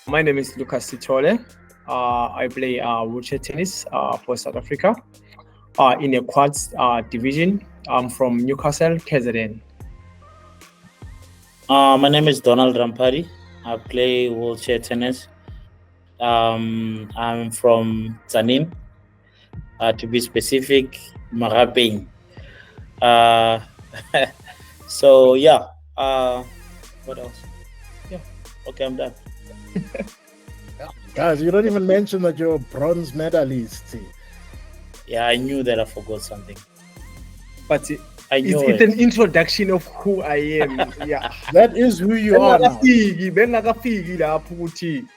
My name is Lucas Sithole. I play wheelchair tennis for South Africa in a quads division. I'm from Newcastle, KZN. My name is Donald Ramphadi. I play wheelchair tennis. I'm from Zanin, to be specific, Marapeng. Uh, so yeah. What else? Yeah. Okay, I'm done. Guys, you don't even mention that you're a bronze medalist. Yeah, I knew that I forgot something. But I it's, knew it's it. an introduction of who I am. Yeah. That is who you are now. Bengakafiki lapho ukuthi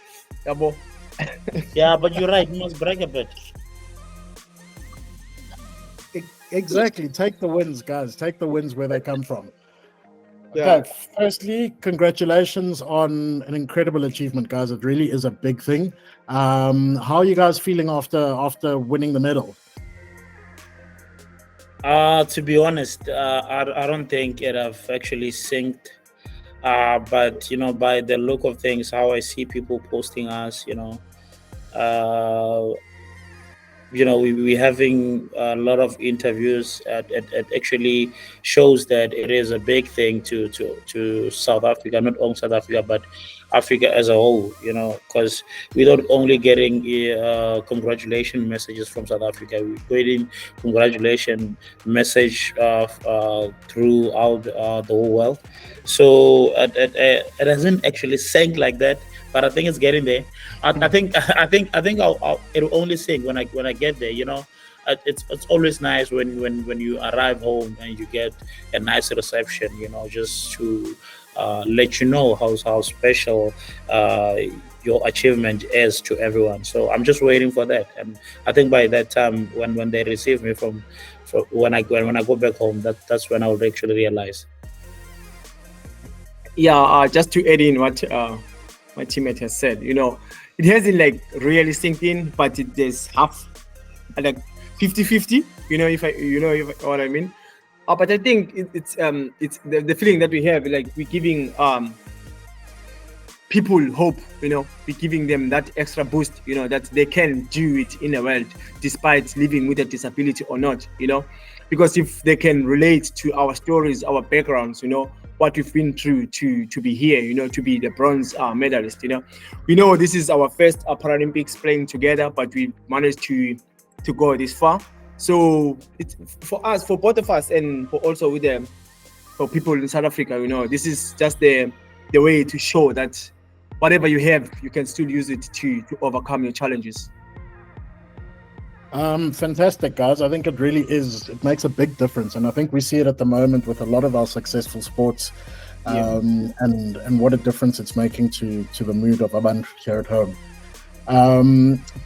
yabo. Yeah, but you're right. You must brag a bit. Exactly. Take the wins, guys. Take the wins where they come from. Yeah. Okay, firstly, congratulations on an incredible achievement, guys. It really is a big thing. How are you guys feeling after winning the medal? To be honest, I don't think it have actually synced. But by the look of things, how I see people posting us, uh, we having a lot of interviews. It actually shows that it is a big thing to South Africa, not only South Africa, but Africa as a whole. Because we're not only getting congratulation messages from South Africa, we're getting congratulation message throughout the whole world. So it hasn't actually sank like that, but I think it's getting there. I think it'll only sing when I get there. It's always nice when you arrive home and you get a nice reception. Just to let you know how special your achievement is to everyone. So I'm just waiting for that, and I think by that time when they receive me from when I go back home, that's when I'll actually realize. Yeah, just to add in what my teammate has said, it hasn't like really synced in, but there's half, like 50-50. If what I mean. But I think it's the feeling that we have, like we're giving people hope. We're giving them that extra boost. That they can do it in the world despite living with a disability or not. Because if they can relate to our stories, our backgrounds, what we've been through to be here, to be the bronze medalist. We know this is our first Paralympics playing together, but we managed to go this far. So it's for us, for both of us, and for also for people in South Africa. This is just the way to show that whatever you have, you can still use it to overcome your challenges. Fantastic, guys. I think it really is. It makes a big difference, and I think we see it at the moment with a lot of our successful sports, and what a difference it's making to the mood of Abantu here at home.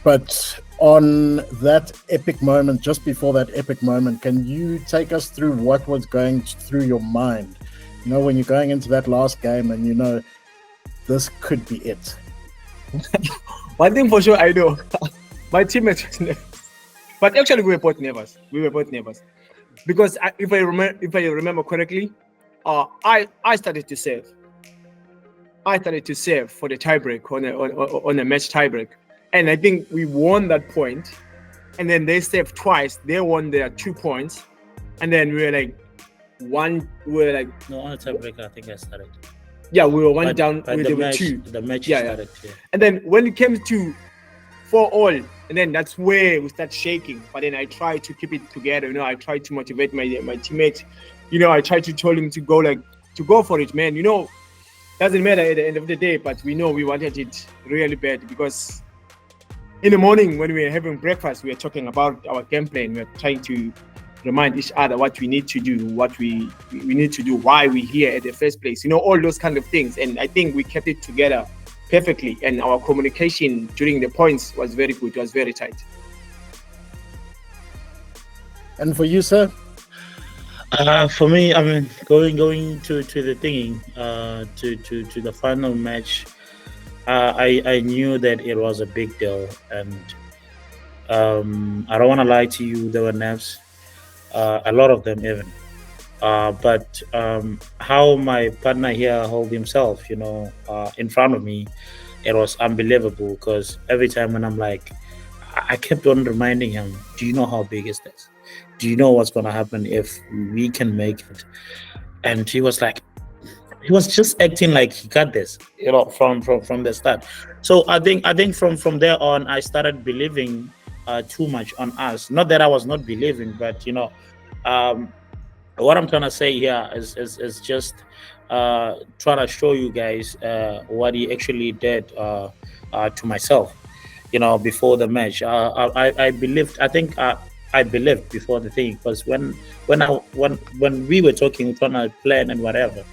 But on that epic moment, just before that epic moment, can you take us through what was going through your mind? When you're going into that last game, and this could be it. One thing for sure, I know, my teammates was nervous. But actually, we were both nervous. Because if I remember correctly, I started to serve. I started to serve for the tiebreak on a match tiebreak, and I think we won that point. And then they served twice. They won their 2 points, and then we were like one. We were like No, on a tiebreaker, I think I started. Yeah, we were one But, down. but There the were match, two. the match Yeah. started. Yeah. And then when it came to 4-all, and then that's where we start shaking. But then I tried to keep it together. I tried to motivate my teammate. I tried to tell him to go for it, man. Doesn't matter at the end of the day, but we know we wanted it really bad, because in the morning when we were having breakfast, we were talking about our game plan. We were trying to remind each other what we need to do, what we need to do, why we're here at the first place, all those kind of things. And I think we kept it together perfectly, and our communication during the points was very good. It was very tight. And for you, sir? For me, I mean, going to the thingy, to the final match, I knew that it was a big deal, and I don't want to lie to you, there were nerves, a lot of them even. But how my partner here held himself, in front of me, it was unbelievable because every time when I'm like, I kept on reminding him, do you know how big is this? Do you know what's going to happen if we can make it? And he was like, he was just acting like he got this, from the start. So I think from there on, I started believing too much on us. Not that I was not believing, but um, what I'm trying to say here is just trying to show you guys what he actually did to myself. Before the match, I believed. I think I believed before the thing because when we were talking, trying to plan and whatever,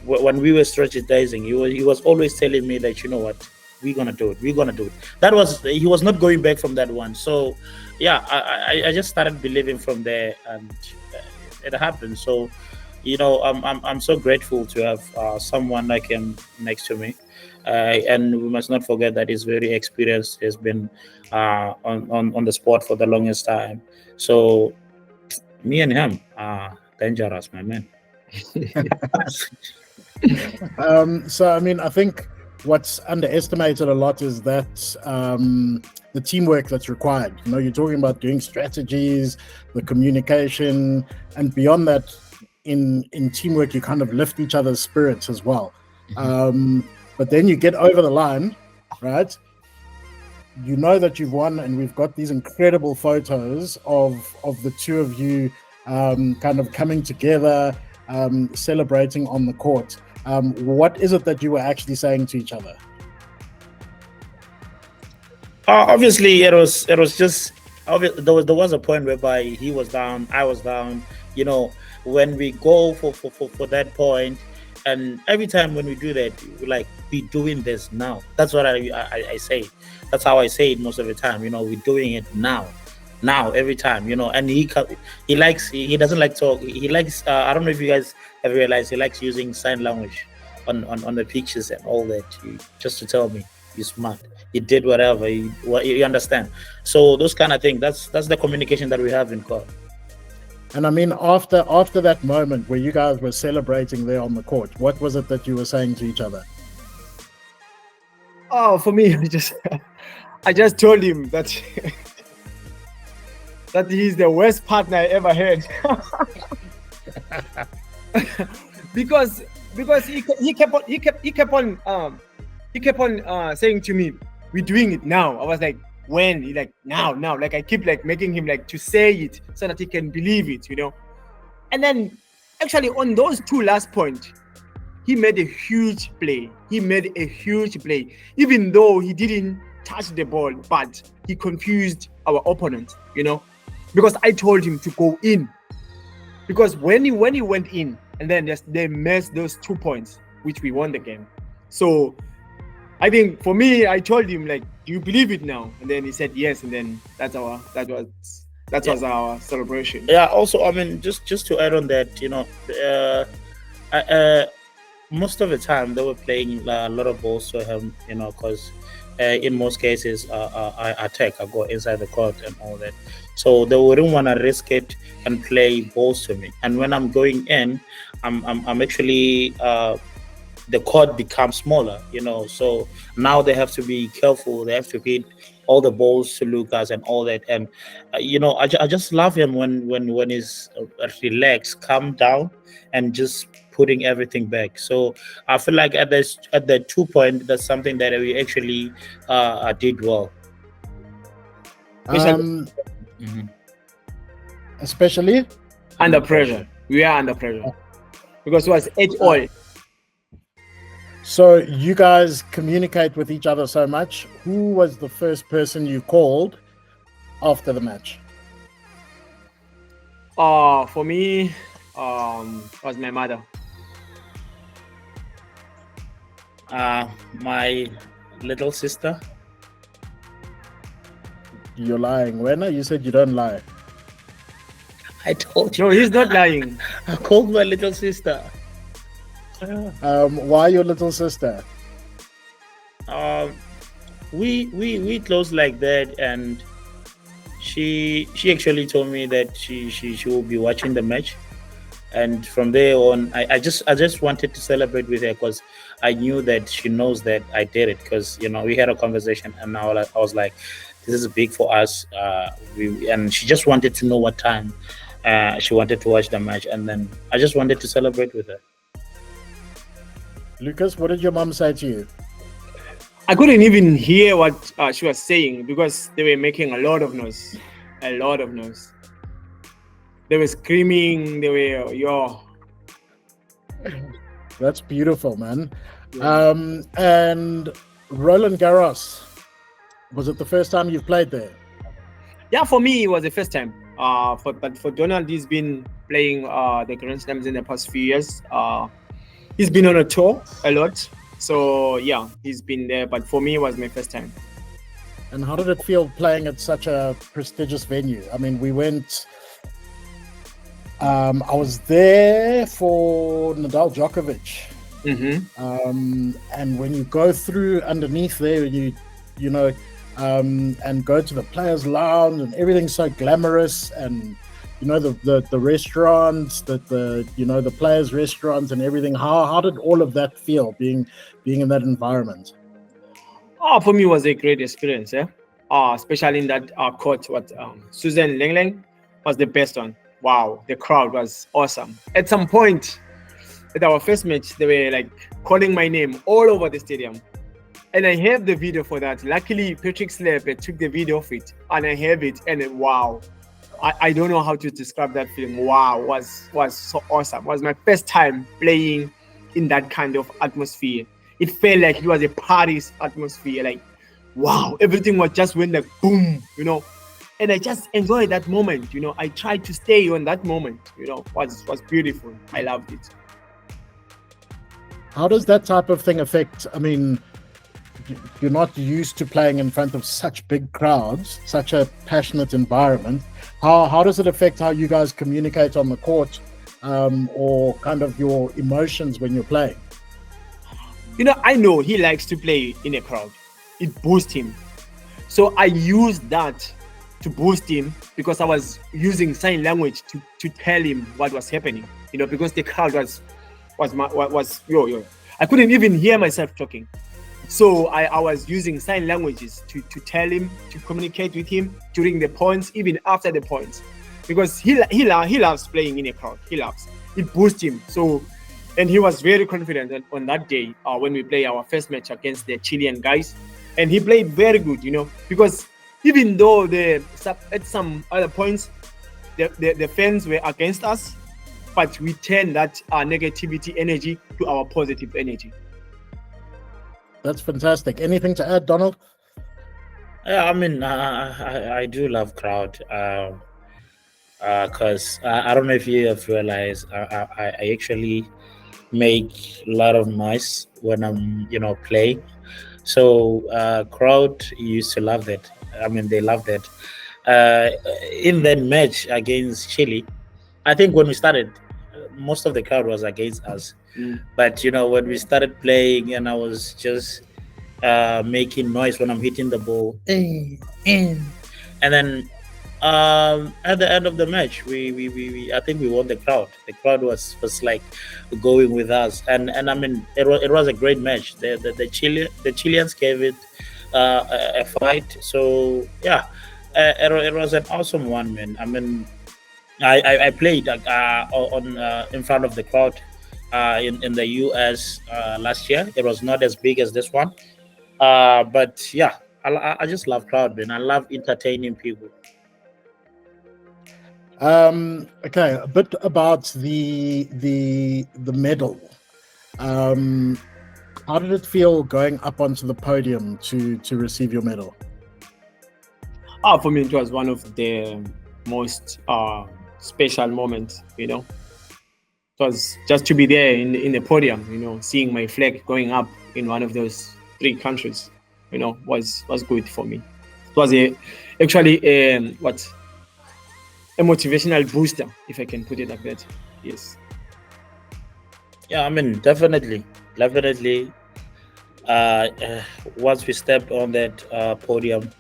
when we were strategizing, he was always telling me that, you know what, we're gonna do it, we're gonna do it. That was, he was not going back from that one. So yeah, I just started believing from there, and it happened. So I'm so grateful to have someone like him next to me. And we must not forget that he's very experienced. He's been on the sport for the longest time. So me and him are dangerous, my man. So, I mean, I think what's underestimated a lot is that the teamwork that's required. You're talking about doing strategies, the communication, and beyond that, in teamwork, you kind of lift each other's spirits as well. But then you get over the line, right? You know that you've won, and we've got these incredible photos of the two of you kind of coming together, celebrating on the court. What is it that you were actually saying to each other? Obviously, it was just obvious. There was a point whereby he was down, I was down. When we go for that point, and every time when we do that, we like, be doing this now. That's what I say. That's how I say it most of the time. We're doing it now every time. And he doesn't like talk. He likes. I don't know if you guys have realized, he likes using sign language on the pictures and all that, just to tell me you're smart. You did whatever. You understand. So those kind of things. That's the communication that we have in court. And I mean, after that moment where you guys were celebrating there on the court, what was it that you were saying to each other? Oh, for me, I just told him that that he's the worst partner I ever had. because he kept on saying to me, we're doing it now. I was like, when? He like, now. Like, I keep like making him like to say it so that he can believe it, And then actually on those two last points, he made a huge play. Even though he didn't touch the ball, but he confused our opponent, because I told him to go in. Because when he went in, and then they missed those 2 points, which we won the game. So I think for me, I told him like, do you believe it now? And then he said yes, and then that was our celebration. Yeah. Also, I mean, just to add on that, most of the time they were playing a lot of balls to him, because in most cases I attack, I go inside the court and all that. So they wouldn't want to risk it and play balls to me. And when I'm going in, I'm actually the court becomes smaller, so now they have to be careful. They have to hit all the balls to Lucas and all that. And I just love him when he's relaxed, calm down, and just putting everything back. So I feel like at the 2 point, that's something that we actually did well. Especially under pressure. We are under pressure because it was 8-all. So you guys communicate with each other so much. Who was the first person you called after the match? For me, was my mother. My little sister. You're lying. When you said you don't lie. I told you. No, he's not lying. I called my little sister. Why your little sister? We close like that, and she actually told me that she will be watching the match, And from there on, I just wanted to celebrate with her because I knew that she knows that I did it. Because we had a conversation, and now I was like, "This is big for us." And she just wanted to know what time she wanted to watch the match, and then I just wanted to celebrate with her. Lucas, what did your mom say to you? I couldn't even hear what she was saying because they were making a lot of noise. A lot of noise. They were screaming. They were, That's beautiful, man. Yeah. And Roland Garros, was it the first time you've played there? Yeah, for me, it was the first time. But for Donald, he's been playing the Grand Slams in the past few years. He's been on a tour a lot. So, yeah, he's been there. But for me, it was my first time. And how did it feel playing at such a prestigious venue? I mean, we went... I was there for Nadal Djokovic. And when you go through underneath there, and go to the players' lounge, and everything's so glamorous, and the restaurants, the players' restaurants, and everything. How did all of that feel being in that environment? Oh, for me, it was a great experience. Especially in that court. Susan Leng was the best one. Wow, the crowd was awesome. At some point, at our first match, they were like calling my name all over the stadium. And I have the video for that. Luckily, Patrick Slepe took the video of it, and I have it. And wow, I don't know how to describe that feeling. Wow, was so awesome. It was my first time playing in that kind of atmosphere. It felt like it was a Paris atmosphere. Like, wow, everything was just went like boom, And I just enjoyed that moment. I tried to stay on that moment. Was beautiful. I loved it. How does that type of thing affect? I mean, you're not used to playing in front of such big crowds, such a passionate environment. How does it affect how you guys communicate on the court, or kind of your emotions when you're playing? I know he likes to play in a crowd. It boosts him. So I used that to boost him because I was using sign language to tell him what was happening. Because the crowd was I couldn't even hear myself talking. So I was using sign languages to tell him, to communicate with him during the points, even after the points, because he loves playing in a crowd. He loves it. Boosts him. So, and he was very confident on that day when we play our first match against the Chilean guys, and he played very good. Because even though at some other points the fans were against us, but we turned that negativity energy to our positive energy. That's fantastic. Anything to add, Donald? Yeah, I mean, I do love crowd, because I don't know if you have realized, I actually make a lot of noise when I'm playing. So crowd used to love that. I mean, they love that. In that match against Chile, I think when we started, most of the crowd was against us. But when we started playing, and I was just making noise when I'm hitting the ball, and then at the end of the match, we I think we won the crowd. The crowd was like going with us, and I mean it was a great match. The Chileans gave it a fight. So yeah, it was an awesome one, man. I mean, I played on in front of the crowd in the US last year. It was not as big as this one, but yeah, I just love crowd, man. I love entertaining people. Okay, a bit about the medal. How did it feel going up onto the podium to receive your medal? For me, it was one of the most special moments. It was just to be there in the podium. Seeing my flag going up in one of those three countries. Was good for me. It was actually a motivational booster, if I can put it like that. Yes. Yeah, I mean, definitely. Once we stepped on that podium,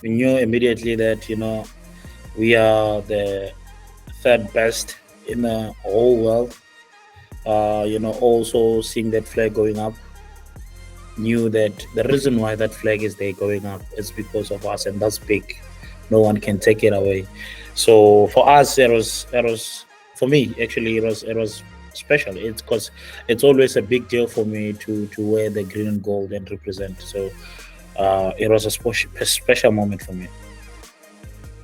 we knew immediately that we are the third best in the whole world. Also seeing that flag going up, knew that the reason why that flag is there going up is because of us, and that's big. No one can take it away. So for us, it was for me actually it was special. It's because it's always a big deal for me to wear the green and gold and represent. So it was a special moment for me.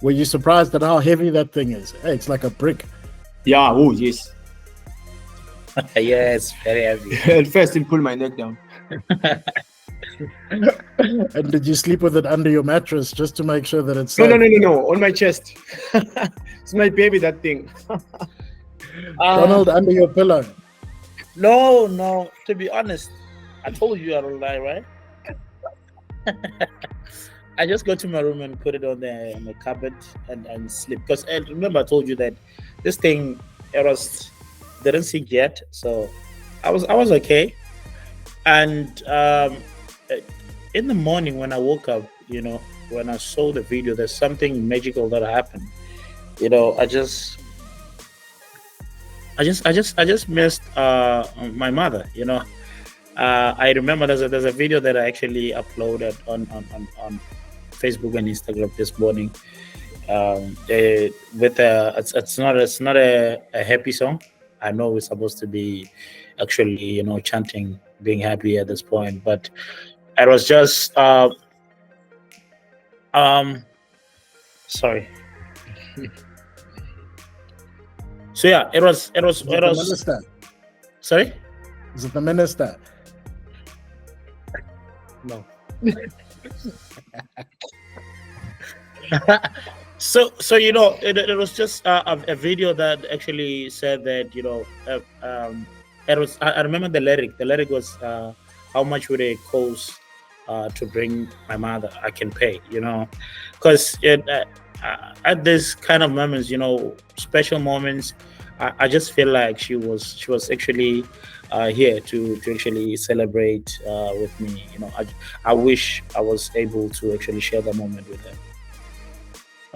Were you surprised at how heavy that thing is? Hey, it's like a brick. Yeah, oh yes. Yeah, it's very heavy. At first it pulled my neck down. And did you sleep with it under your mattress just to make sure that it's No, safe? no, on my chest. It's my baby, that thing. Donald, under your pillow. No. To be honest, I told you I don't lie, right? I just go to my room and put it on the cupboard and sleep. Because remember, I told you that this thing didn't sink yet, so I was okay. And in the morning when I woke up, when I saw the video, there's something magical that happened. I just missed my mother. I remember there's a video that I actually uploaded on Facebook and Instagram this morning. With it's not a happy song. I know we're supposed to be actually chanting, being happy at this point, but it was just sorry. So yeah, it was The minister. sorry. Is it the minister? No. So it was just a video that actually said that it was. I remember the lyric. The lyric was, "How much would it cost to bring my mother? I can pay." Because at this kind of moments, special moments, I just feel like she was actually here to actually celebrate with me. I wish I was able to actually share that moment with her.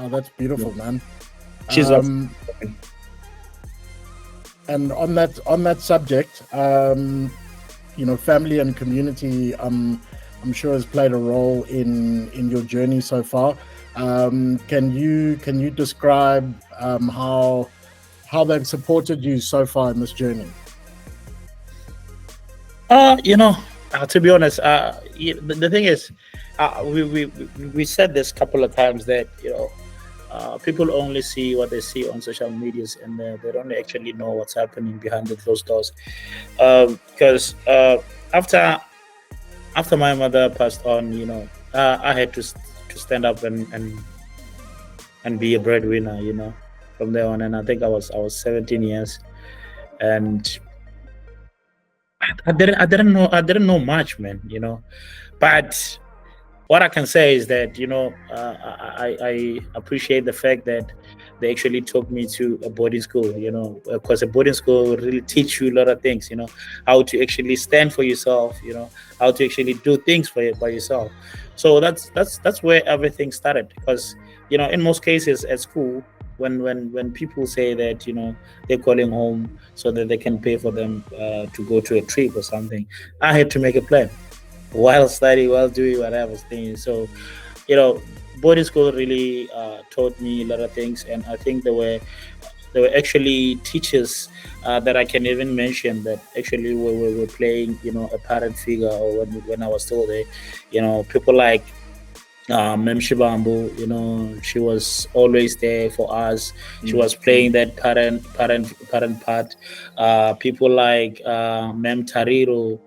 Oh, that's beautiful, man. She's And on that subject, family and community, I'm sure has played a role in your journey so far. Can you describe how they've supported you so far in this journey? To be honest, the thing is, we said this a couple of times that people only see what they see on social medias, and they don't actually know what's happening behind the closed doors. Because after my mother passed on, I had to stand up and be a breadwinner, from there on. And I think I was 17 years, and I didn't know much, man. But what I can say is that I appreciate the fact that they actually took me to a boarding school. Because a boarding school will really teach you a lot of things. How to actually stand for yourself. How to actually do things by yourself. So that's where everything started. Because in most cases at school, when people say that they're calling home so that they can pay for them to go to a trip or something, I had to make a plan while studying, while doing whatever thing. So boarding school really taught me a lot of things, and I think there were actually teachers that I can even mention that actually were playing a parent figure, or when I was still there, people like Mem Shibambu, she was always there for us. She was playing that parent part. People like Mem Tariro,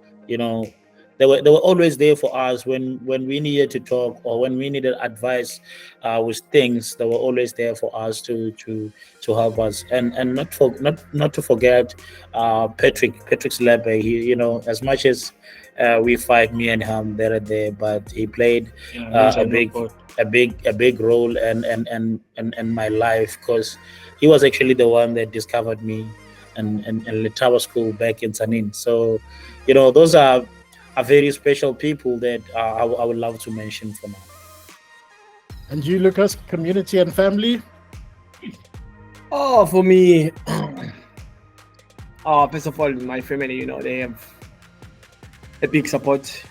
they were always there for us when we needed to talk or when we needed advice with things. They were always there for us to help us, and not to forget Patrick's Lebe. He, as much as we fight, me and him there, but he played a big role in my life, because he was actually the one that discovered me and Letawa School back in Sanin. So those are very special people that I would love to mention for now. And you, Lucas, community and family? Oh, for me, first of all, my family, they have a big support.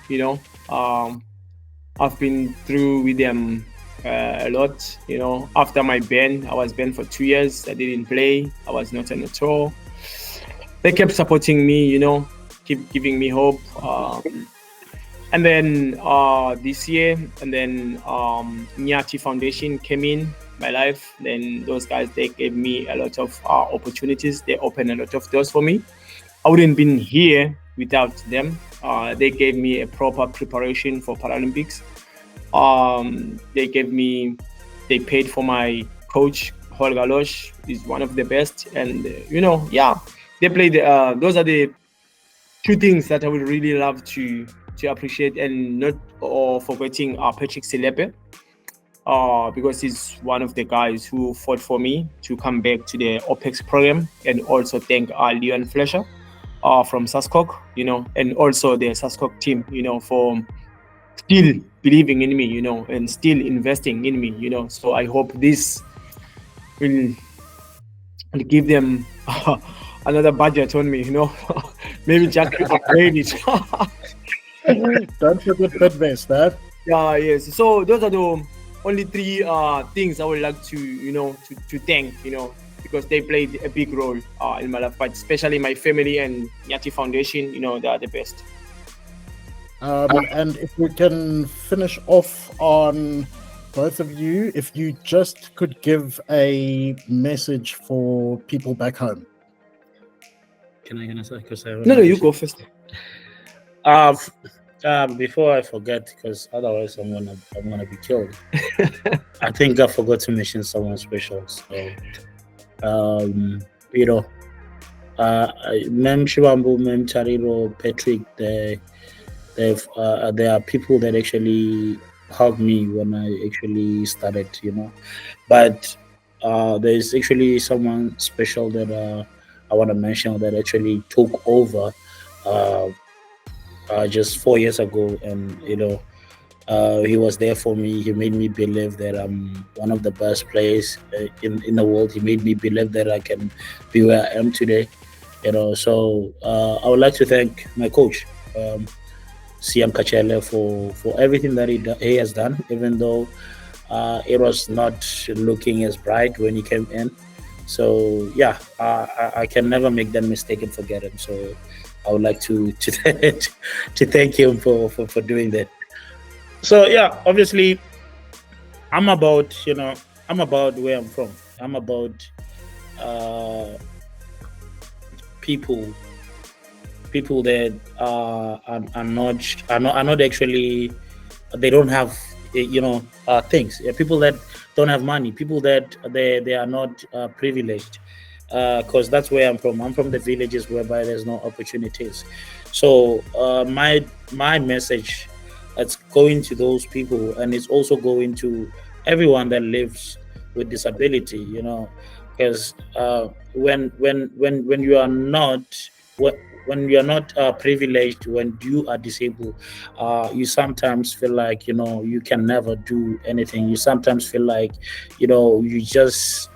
I've been through with them a lot. After my ban, I was banned for 2 years. I didn't play. I was not on the tour. They kept supporting me. Keep giving me hope. And then this year, and then Nyati Foundation came in my life. Then those guys, they gave me a lot of opportunities. They opened a lot of doors for me. I wouldn't been here without them. They gave me a proper preparation for Paralympics. They paid for my coach, Roland Garros, is one of the best. And, they played, those are the two things that I would really love to appreciate, and not forgetting Patrick Selepe, because he's one of the guys who fought for me to come back to the OPEX program, and also thank Leon Fletcher from Saskok, and also the Saskok team, for still believing in me, and still investing in me, So I hope this will give them another budget on me, maybe just upgrade it. Don't forget Bidvest, that. Yeah, yes. So those are the only three things I would like to to thank, because they played a big role in my life, but especially my family and Nyati Foundation, they are the best. And if we can finish off on both of you, if you just could give a message for people back home. Can I say? No, you go first. Before I forget, because otherwise I'm gonna be killed. I think I forgot to mention someone special. So, Mem Shivambu, Mem Chariro, Patrick, there are people that actually helped me when I actually started, But there's actually someone special that I want to mention that actually took over just 4 years ago, and he was there for me. He made me believe that I'm one of the best players in the world. He made me believe that I can be where I am today. So I would like to thank my coach, Siam Kachele, for everything that he has done, even though it was not looking as bright when he came in. So yeah, I can never make that mistake and forget him. So I would like to thank him for doing that. So yeah, obviously, I'm about where I'm from. I'm about people that are not actually, they don't have things. People that don't have money. People that they are not privileged. Because that's where I'm from. I'm from the villages whereby there's no opportunities. So my message, it's going to those people, and it's also going to everyone that lives with disability. Because when you are not when you are not privileged, when you are disabled, you sometimes feel like you can never do anything. You sometimes feel like you just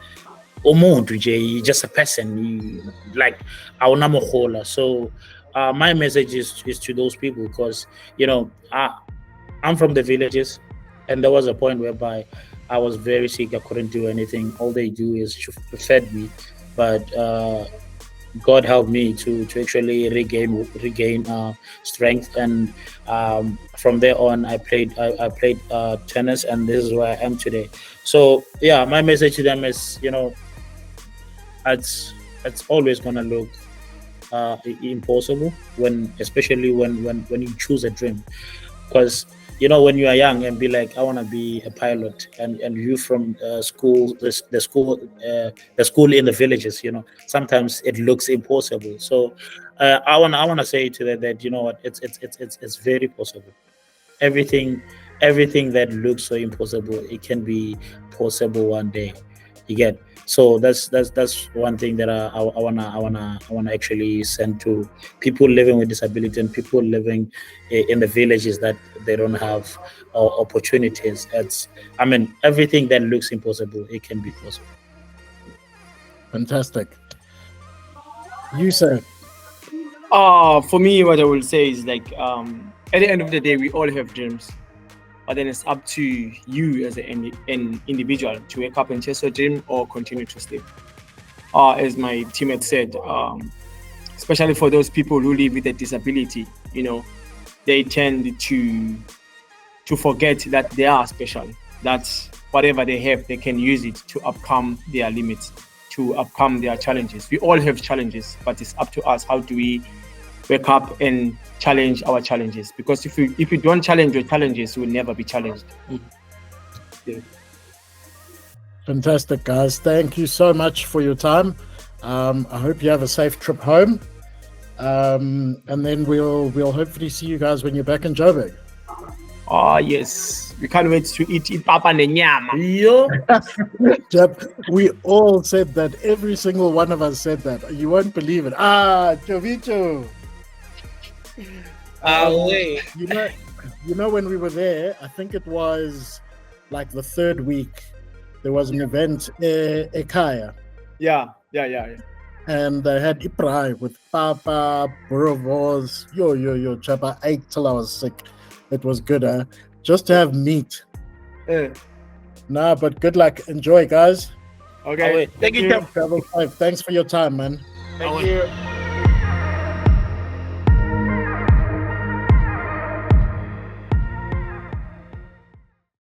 you're just a person. You like so my message is to those people, because I'm from the villages, and there was a point whereby I was very sick. I couldn't do anything. All they do is fed me, but God helped me to actually regain strength, and from there on I played tennis, and this is where I am today. So yeah, my message to them is it's always gonna look impossible especially when you choose a dream, because when you are young and be like, I want to be a pilot, and you from school, the school in the villages, sometimes it looks impossible. So I want to say to that you know what, it's very possible. Everything that looks so impossible, it can be possible one day. You get. So that's one thing that I wanna actually send to people living with disability and people living in the villages that they don't have opportunities. Everything that looks impossible, it can be possible. Fantastic. You, sir? For me, what I will say is like, at the end of the day, we all have dreams, but then it's up to you as an individual to wake up and chase your dream or continue to sleep. As my teammate said, especially for those people who live with a disability, you know, they tend to forget that they are special, that whatever they have, they can use it to overcome their limits, to overcome their challenges. We all have challenges, but it's up to us. How do we wake up and challenge our challenges? Because if you don't challenge your challenges, you will never be challenged. Yeah. Fantastic, guys. Thank you so much for your time. I hope you have a safe trip home. And then we'll hopefully see you guys when you're back in Joburg. Oh, yes. We can't wait to eat papa nenyama. Jep, we all said that. Every single one of us said that. You won't believe it. Chovicho. Wait. You know, when we were there, I think it was like the third week, there was an event, Ekaya. Yeah. And they had Iprai with Papa, Borovos, yo, chapa. I ate till I was sick. It was good, just to have meat. Nah, but good luck. Enjoy, guys. Okay. Thank you. Travel safe. Thanks for your time, man. Thank you.